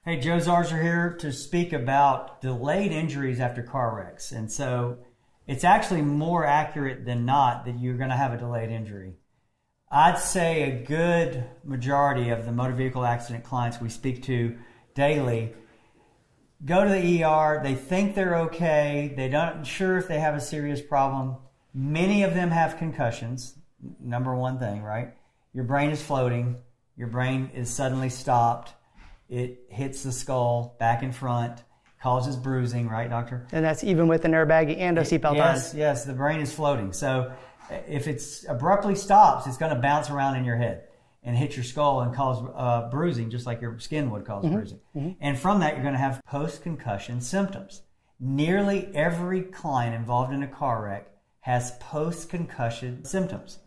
Hey, Joe Zarzaur here to speak about delayed injuries after car wrecks. And so it's actually more accurate than not that you're going to have a delayed injury. I'd say a good majority of the motor vehicle accident clients we speak to daily go to the ER, they think they're okay, they're not sure if they have a serious problem. Many of them have concussions, number one thing, right? Your brain is floating, your brain is suddenly stopped. It hits the skull back and front, causes bruising, right, doctor? And that's even with an airbag and a seatbelt on. Yes, the brain is floating. So if it abruptly stops, it's going to bounce around in your head and hit your skull and cause bruising, just like your skin would cause bruising. And from that, you're going to have post-concussion symptoms. Nearly every client involved in a car wreck has post-concussion symptoms.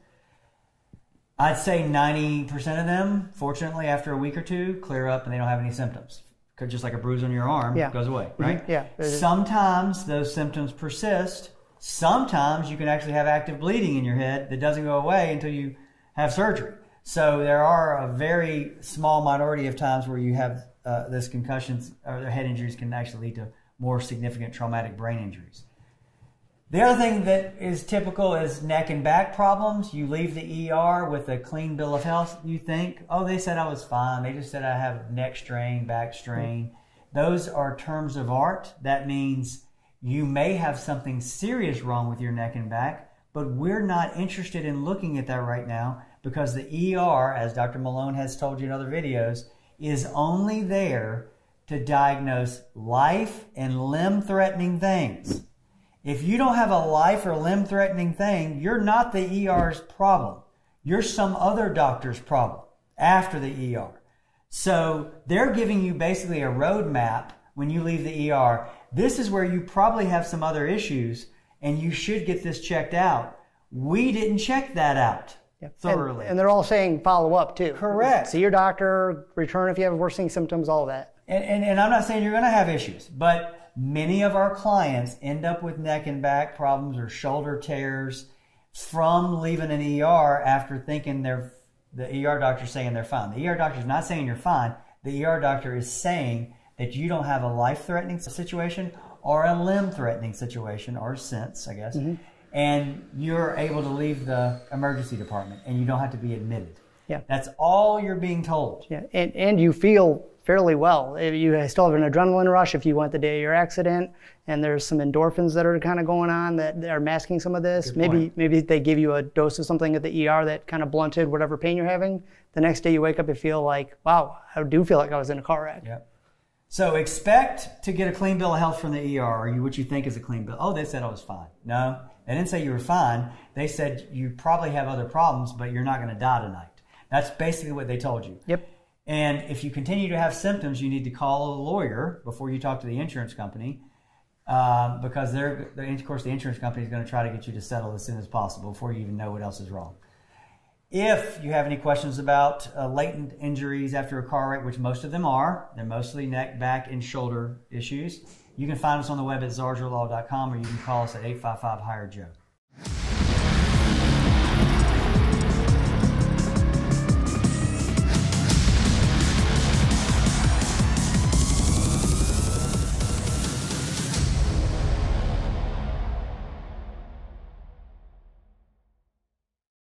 I'd say 90% of them, fortunately, after a week or two, clear up and they don't have any symptoms. Just like a bruise on your arm goes away, right? Sometimes those symptoms persist. Sometimes you can actually have active bleeding in your head that doesn't go away until you have surgery. So there are a very small minority of times where you have this concussions or head injuries can actually lead to more significant traumatic brain injuries. The other thing that is typical is neck and back problems. You leave the ER with a clean bill of health. You think, oh, they said I was fine. They just said I have neck strain, back strain. Those are terms of art. That means you may have something serious wrong with your neck and back, but we're not interested in looking at that right now because the ER, as Dr. Malone has told you in other videos, is only there to diagnose life and limb-threatening things. If you don't have a life or limb-threatening thing, you're not the ER's problem. You're some other doctor's problem after the ER. So they're giving you basically a roadmap when you leave the ER. This is where you probably have some other issues, and you should get this checked out. We didn't check that out thoroughly. And they're all saying follow up, too. Correct. See your doctor, return if you have worsening symptoms, all of that. And I'm not saying you're going to have issues, but many of our clients end up with neck and back problems or shoulder tears from leaving an ER after thinking the ER doctor's saying they're fine. The ER doctor's not saying you're fine. The ER doctor is saying that you don't have a life-threatening situation or a limb-threatening situation, or sense, I guess, and you're able to leave the emergency department and you don't have to be admitted. Yeah. That's all you're being told. Yeah, and you feel fairly well. You still have an adrenaline rush if you went the day of your accident, and there's some endorphins that are kind of going on that are masking some of this. Maybe they give you a dose of something at the ER that kind of blunted whatever pain you're having. The next day you wake up and feel like, wow, I do feel like I was in a car wreck. Yep. So expect to get a clean bill of health from the ER, or what you think is a clean bill. Oh, they said I was fine. No, they didn't say you were fine. They said you probably have other problems, but you're not going to die tonight. That's basically what they told you. Yep. And if you continue to have symptoms, you need to call a lawyer before you talk to the insurance company, because of course, the insurance company is going to try to get you to settle as soon as possible before you even know what else is wrong. If you have any questions about latent injuries after a car wreck, which most of them are, they're mostly neck, back, and shoulder issues, you can find us on the web at zarzaurlaw.com, or you can call us at 855-HIRE-JOE.